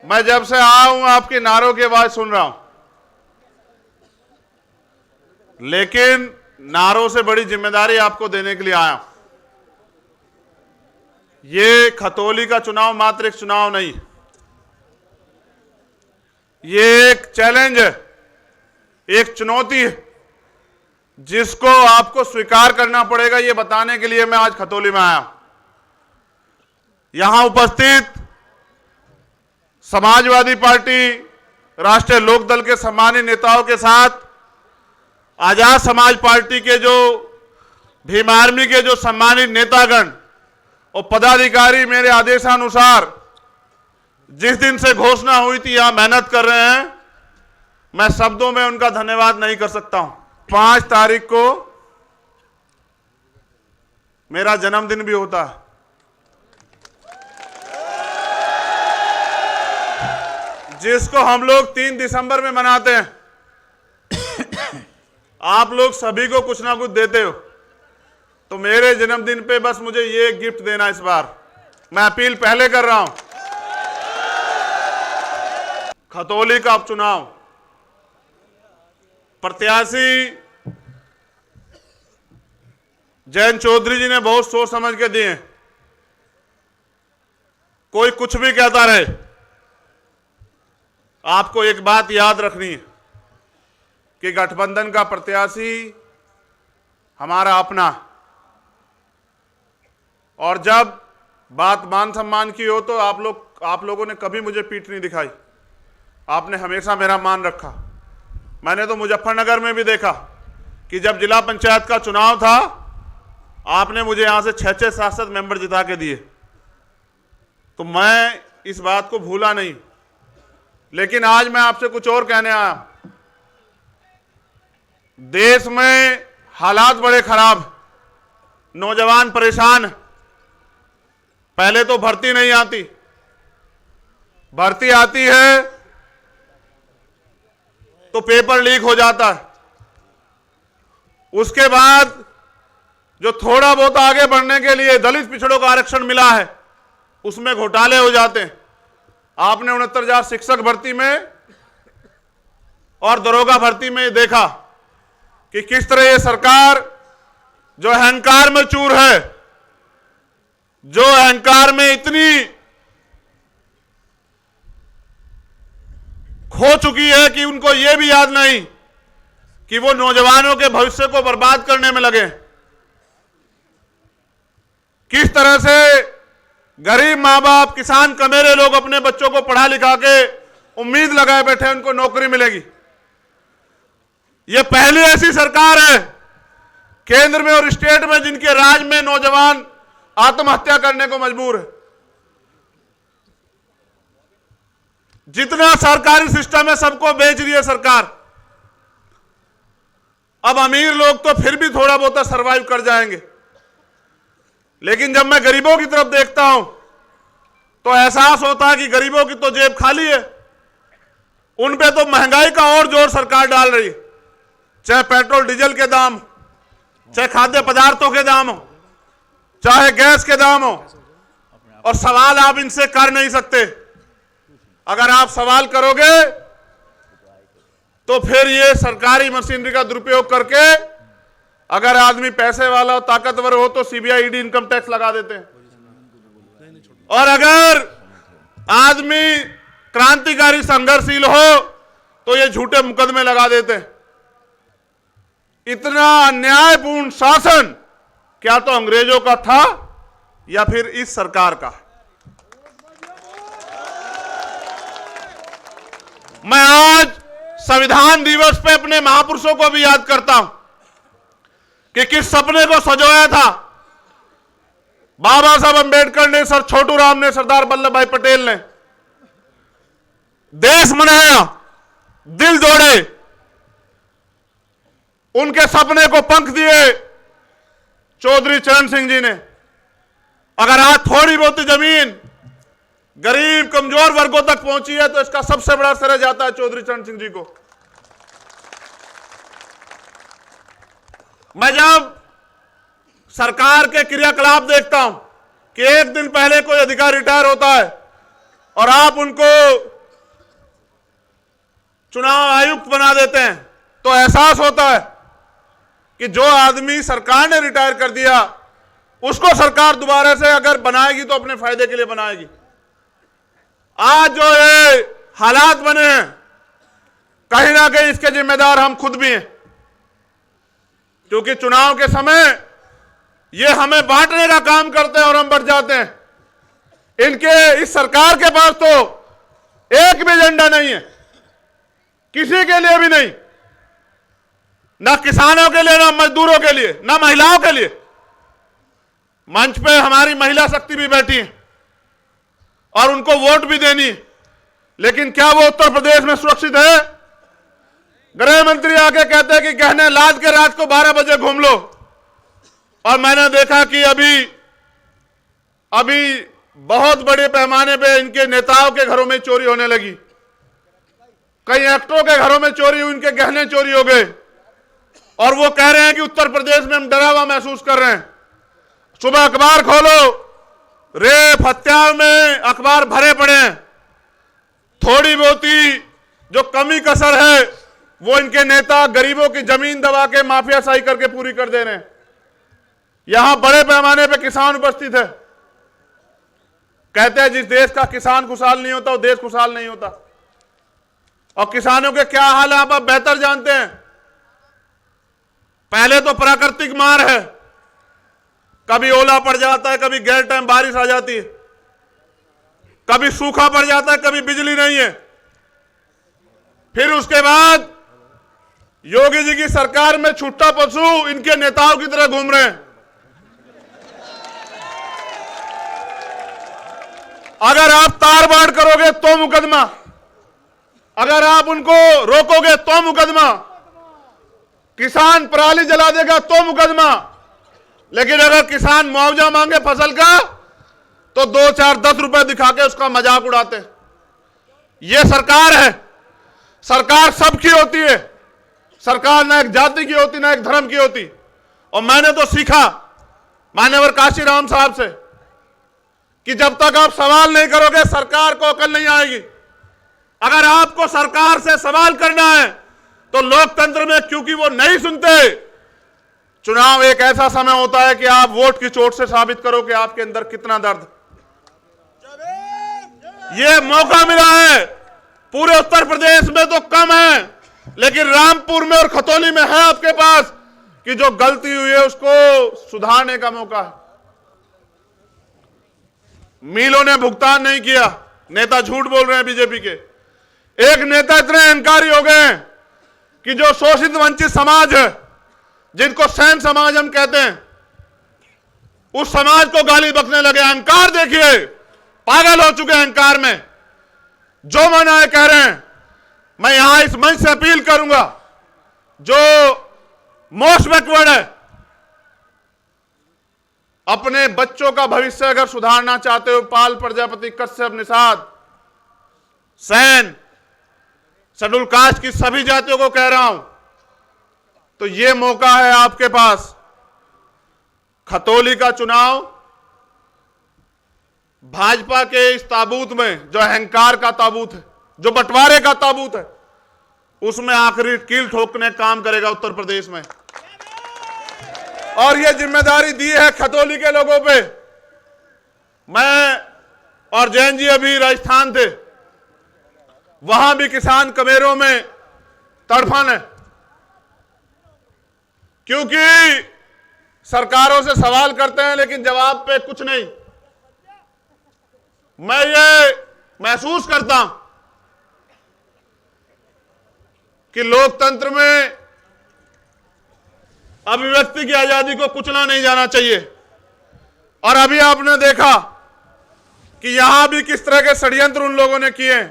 मैं जब से आया हूं आपके नारों की आवाज सुन रहा हूं, लेकिन नारों से बड़ी जिम्मेदारी आपको देने के लिए आया हूं। ये खतौली का चुनाव मात्र एक चुनाव नहीं, ये एक चैलेंज है, एक चुनौती है जिसको आपको स्वीकार करना पड़ेगा। ये बताने के लिए मैं आज खतौली में आया हूं। यहां उपस्थित समाजवादी पार्टी, राष्ट्रीय लोकदल के सम्मानित नेताओं के साथ आजाद समाज पार्टी के जो भीम आर्मी के जो सम्मानित नेतागण और पदाधिकारी मेरे आदेशानुसार जिस दिन से घोषणा हुई थी यहां मेहनत कर रहे हैं, मैं शब्दों में उनका धन्यवाद नहीं कर सकता हूं। 5 तारीख को मेरा जन्मदिन भी होता है। जिसको हम लोग 3 दिसंबर में मनाते हैं। आप लोग सभी को कुछ ना कुछ देते हो, तो मेरे जन्मदिन पे बस मुझे ये गिफ्ट देना इस बार। मैं अपील पहले कर रहा हूं। खतौली का उपचुनाव प्रत्याशी जयंत चौधरी जी ने बहुत सोच समझ के दिए। कोई कुछ भी कहता रहे, आपको एक बात याद रखनी है कि गठबंधन का प्रत्याशी हमारा अपना, और जब बात मान सम्मान की हो तो आप लोगों ने कभी मुझे पीठ नहीं दिखाई। आपने हमेशा मेरा मान रखा। मैंने तो मुजफ्फरनगर में भी देखा कि जब जिला पंचायत का चुनाव था, आपने मुझे यहां से 6-6 सांसद मेंबर जिता के दिए, तो मैं इस बात को भूला नहीं। लेकिन आज मैं आपसे कुछ और कहने आया। देश में हालात बड़े खराब, नौजवान परेशान। पहले तो भर्ती नहीं आती, भर्ती आती है तो पेपर लीक हो जाता है। उसके बाद जो थोड़ा बहुत आगे बढ़ने के लिए दलित पिछड़ों का आरक्षण मिला है, उसमें घोटाले हो जाते हैं। आपने 69,000 शिक्षक भर्ती में और दरोगा भर्ती में देखा कि किस तरह ये सरकार जो अहंकार में चूर है, जो अहंकार में इतनी खो चुकी है कि उनको यह भी याद नहीं कि वो नौजवानों के भविष्य को बर्बाद करने में लगे। किस तरह से गरीब मां बाप, किसान कमेरे लोग अपने बच्चों को पढ़ा लिखा के उम्मीद लगाए बैठे उनको नौकरी मिलेगी। यह पहली ऐसी सरकार है केंद्र में और स्टेट में जिनके राज में नौजवान आत्महत्या करने को मजबूर है। जितना सरकारी सिस्टम है सबको बेच रही है सरकार। अब अमीर लोग तो फिर भी थोड़ा बहुत सरवाइव कर जाएंगे, लेकिन जब मैं गरीबों की तरफ देखता हूं तो एहसास होता है कि गरीबों की तो जेब खाली है। उन पे तो महंगाई का और जोर सरकार डाल रही है, चाहे पेट्रोल डीजल के दाम, चाहे खाद्य पदार्थों के दाम हो, चाहे गैस के दाम हो। और सवाल आप इनसे कर नहीं सकते। अगर आप सवाल करोगे तो फिर ये सरकारी मशीनरी का दुरुपयोग करके, अगर आदमी पैसे वाला और ताकतवर हो तो सीबीआई, ईडी, इनकम टैक्स लगा देते हैं, और अगर आदमी क्रांतिकारी संघर्षशील हो तो ये झूठे मुकदमे लगा देते हैं। इतना अन्यायपूर्ण शासन क्या तो अंग्रेजों का था या फिर इस सरकार का। मैं आज संविधान दिवस पे अपने महापुरुषों को भी याद करता हूं कि किस सपने को सजोया था बाबा साहब अंबेडकर ने, सर छोटू राम ने, सरदार वल्लभ भाई पटेल ने। देश बनाया, दिल जोड़े, उनके सपने को पंख दिए चौधरी चरण सिंह जी ने। अगर आज थोड़ी बहुत जमीन गरीब कमजोर वर्गों तक पहुंची है तो इसका सबसे बड़ा श्रेय जाता है चौधरी चरण सिंह जी को। मैं जब सरकार के क्रियाकलाप देखता हूं कि एक दिन पहले कोई अधिकारी रिटायर होता है और आप उनको चुनाव आयुक्त बना देते हैं, तो एहसास होता है कि जो आदमी सरकार ने रिटायर कर दिया उसको सरकार दोबारा से अगर बनाएगी तो अपने फायदे के लिए बनाएगी। आज जो ये हालात बने हैं, कहीं ना कहीं इसके जिम्मेदार हम खुद भी हैं, क्योंकि चुनाव के समय ये हमें बांटने का काम करते हैं और हम बढ़ जाते हैं। इनके इस सरकार के पास तो एक भी एजेंडा नहीं है, किसी के लिए भी नहीं, ना किसानों के लिए, ना मजदूरों के लिए, ना महिलाओं के लिए। मंच पे हमारी महिला शक्ति भी बैठी है और उनको वोट भी देनी है, लेकिन क्या वो उत्तर प्रदेश में सुरक्षित है? गृह मंत्री आके कहते हैं कि गहने लाद के रात को 12 बजे घूम लो, और मैंने देखा कि अभी बहुत बड़े पैमाने पे इनके नेताओं के घरों में चोरी होने लगी, कई एक्टरों के घरों में चोरी हुई, उनके गहने चोरी हो गए, और वो कह रहे हैं कि उत्तर प्रदेश में हम डरा हुआ महसूस कर रहे हैं। सुबह अखबार खोलो, रेप हत्या में अखबार भरे पड़े हैं। थोड़ी बहुत ही जो कमी कसर है वो इनके नेता गरीबों की जमीन दबा के माफियाशाही करके पूरी कर दे रहे हैं। यहां बड़े पैमाने पे किसान उपस्थित है। कहते हैं जिस देश का किसान खुशहाल नहीं होता वो देश खुशहाल नहीं होता, और किसानों के क्या हाल है आप बेहतर जानते हैं। पहले तो प्राकृतिक मार है, कभी ओला पड़ जाता है, कभी गैर टाइम बारिश आ जाती है, कभी सूखा पड़ जाता है, कभी बिजली नहीं है। फिर उसके बाद योगी जी की सरकार में छुट्टा पशु इनके नेताओं की तरह घूम रहे हैं। अगर आप तार बाड़ करोगे तो मुकदमा, अगर आप उनको रोकोगे तो मुकदमा, किसान पराली जला देगा तो मुकदमा, लेकिन अगर किसान मुआवजा मांगे फसल का तो 2, 4, 10 रुपए दिखा के उसका मजाक उड़ाते। यह सरकार है। सरकार सबकी होती है, सरकार ना एक जाति की होती ना एक धर्म की होती। और मैंने तो सीखा मान्यवर काशीराम साहब से कि जब तक आप सवाल नहीं करोगे सरकार को अकल नहीं आएगी। अगर आपको सरकार से सवाल करना है तो लोकतंत्र में, क्योंकि वो नहीं सुनते, चुनाव एक ऐसा समय होता है कि आप वोट की चोट से साबित करो कि आपके अंदर कितना दर्द। ये मौका मिला है, पूरे उत्तर प्रदेश में तो कम है, लेकिन रामपुर में और खतौली में है आपके पास कि जो गलती हुई है उसको सुधारने का मौका है। मीलों ने भुगतान नहीं किया, नेता झूठ बोल रहे हैं बीजेपी के। एक नेता इतने अहंकारी हो गए हैं कि जो शोषित वंचित समाज है, जिनको सैन समाज हम कहते हैं, उस समाज को गाली बकने लगे। अहंकार देखिए, पागल हो चुके हैं अहंकार में। जो मन आए कह रहे हैं। मैं यहां इस मंच से अपील करूंगा, जो मोस्ट बैकवर्ड है, अपने बच्चों का भविष्य अगर सुधारना चाहते हो, पाल, प्रजापति, कश्यप, निषाद, सैन, शेड्यूल कास्ट की सभी जातियों को कह रहा हूं, तो यह मौका है आपके पास। खतौली का चुनाव भाजपा के इस ताबूत में, जो अहंकार का ताबूत है, जो बंटवारे का ताबूत है, उसमें आखिरी कील ठोकने काम करेगा उत्तर प्रदेश में। और यह जिम्मेदारी दी है खतौली के लोगों पे। मैं और जैन जी अभी राजस्थान थे, वहां भी किसान कमेरों में तड़फन है, क्योंकि सरकारों से सवाल करते हैं लेकिन जवाब पे कुछ नहीं। मैं ये महसूस करता हूं कि लोकतंत्र में अभिव्यक्ति की आजादी को कुचला नहीं जाना चाहिए। और अभी आपने देखा कि यहां भी किस तरह के षड्यंत्र उन लोगों ने किए,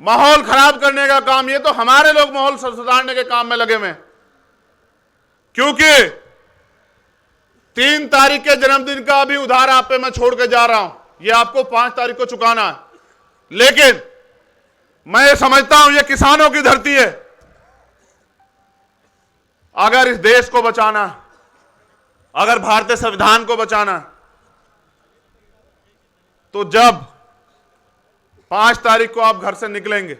माहौल खराब करने का काम। ये तो हमारे लोग माहौल सुधारने के काम में लगे हुए, क्योंकि 3 तारीख के जन्मदिन का अभी उधार आप पे मैं छोड़ के जा रहा हूं, ये आपको 5 तारीख को चुकाना है। लेकिन मैं ये समझता हूं ये किसानों की धरती है। अगर इस देश को बचाना, अगर भारतीय संविधान को बचाना, तो जब 5 तारीख को आप घर से निकलेंगे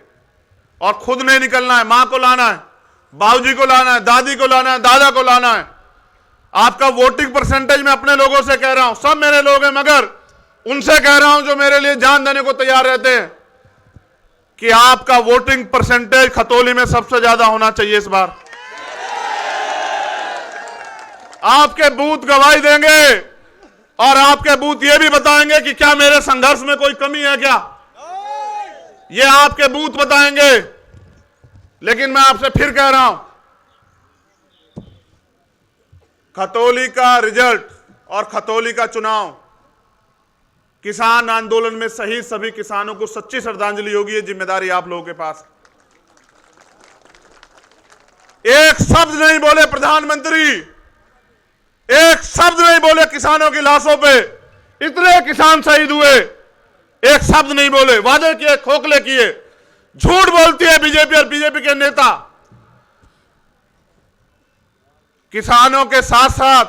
और खुद नहीं निकलना है, मां को लाना है, बाबूजी को लाना है, दादी को लाना है, दादा को लाना है। आपका वोटिंग परसेंटेज मैं अपने लोगों से कह रहा हूं, सब मेरे लोग हैं, मगर उनसे कह रहा हूं जो मेरे लिए जान देने को तैयार रहते हैं कि आपका वोटिंग परसेंटेज खतौली में सबसे ज्यादा होना चाहिए इस बार। आपके बूथ गवाही देंगे और आपके बूथ ये भी बताएंगे कि क्या मेरे संघर्ष में कोई कमी है क्या, ये आपके बूथ बताएंगे। लेकिन मैं आपसे फिर कह रहा हूं, खतौली का रिजल्ट और खतौली का चुनाव किसान आंदोलन में शहीद सभी किसानों को सच्ची श्रद्धांजलि होगी। ये जिम्मेदारी आप लोगों के पास। एक शब्द नहीं बोले प्रधानमंत्री, एक शब्द नहीं बोले किसानों की लाशों पे, इतने किसान शहीद हुए, एक शब्द नहीं बोले, वादे किए, खोखले किए, झूठ बोलती है बीजेपी और बीजेपी के नेता। किसानों के साथ साथ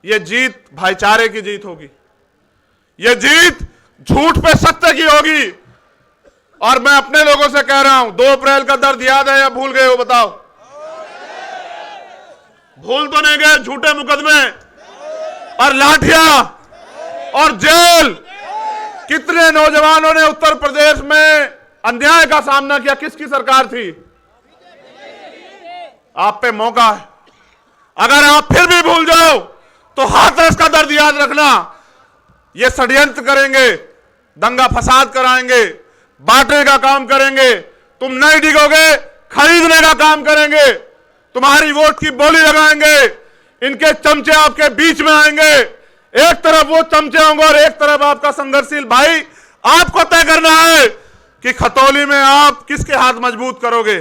यह जीत भाईचारे की जीत होगी, यह जीत झूठ पे सत्य की होगी। और मैं अपने लोगों से कह रहा हूं, 2 अप्रैल का दर्द याद है या भूल गए हो बताओ? भूल तो नहीं गए? झूठे मुकदमे और लाठियां और जेल, कितने नौजवानों ने उत्तर प्रदेश में अन्याय का सामना किया। किसकी सरकार थी? आप पे मौका है, अगर आप फिर भी भूल जाओ तो हाथरस का दर्द याद रखना। ये षड्यंत्र करेंगे, दंगा फसाद कराएंगे, बांटने का काम करेंगे, तुम नहीं डिगोगे, खरीदने का काम करेंगे, तुम्हारी वोट की बोली लगाएंगे। इनके चमचे आपके बीच में आएंगे, एक तरफ वो चमचे होंगे और एक तरफ आपका संघर्षशील भाई। आपको तय करना है कि खतौली में आप किसके हाथ मजबूत करोगे।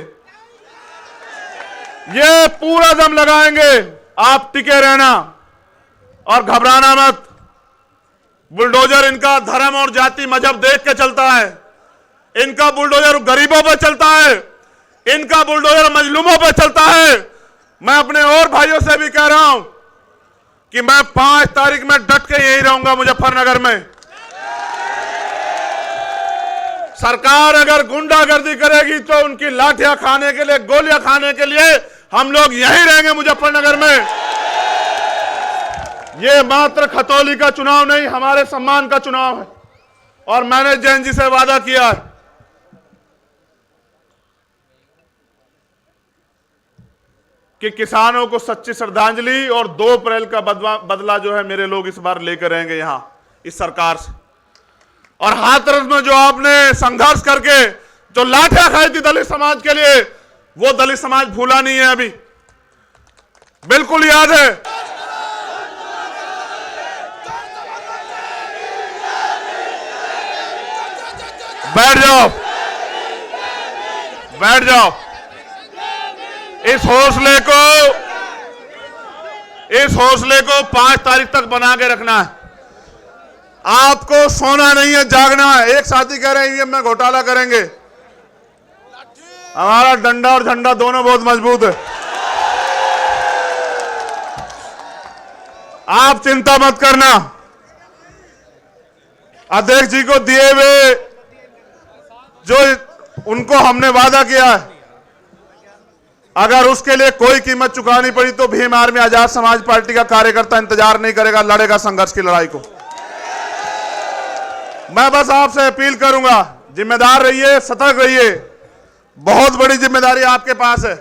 ये पूरा दम लगाएंगे, आप टिके रहना और घबराना मत। बुलडोजर इनका धर्म और जाति मजहब देख के चलता है, इनका बुलडोजर गरीबों पर चलता है, इनका बुलडोजर मजलूमों पर चलता है। मैं अपने और भाइयों से भी कह रहा हूं कि मैं 5 तारीख में डट के यही रहूंगा मुजफ्फरनगर में। सरकार अगर गुंडागर्दी करेगी तो उनकी लाठियां खाने के लिए, गोलियां खाने के लिए हम लोग यहीं रहेंगे मुजफ्फरनगर में। ये मात्र खतौली का चुनाव नहीं, हमारे सम्मान का चुनाव है। और मैंने जैन जी से वादा किया है कि किसानों को सच्ची श्रद्धांजलि और 2 अप्रैल का बदला जो है मेरे लोग इस बार लेकर रहेंगे यहां इस सरकार से। और हाथरस में जो आपने संघर्ष करके जो लाठियां खाई थी दलित समाज के लिए, वो दलित समाज भूला नहीं है, अभी बिल्कुल याद है। बैठ जाओ, बैठ जाओ। इस हौसले को 5 तारीख तक बना के रखना है। आपको सोना नहीं है, जागना है। एक साथी कह रहे हैं ईवीएम में घोटाला करेंगे। हमारा डंडा और झंडा दोनों बहुत मजबूत है, आप चिंता मत करना। अध्यक्ष जी को दिए हुए जो उनको हमने वादा किया है, अगर उसके लिए कोई कीमत चुकानी पड़ी तो भीम आर्मी आजाद समाज पार्टी का कार्यकर्ता इंतजार नहीं करेगा, लड़ेगा संघर्ष की लड़ाई को। मैं बस आपसे अपील करूंगा, जिम्मेदार रहिए, सतर्क रहिए। बहुत बड़ी जिम्मेदारी आपके पास है।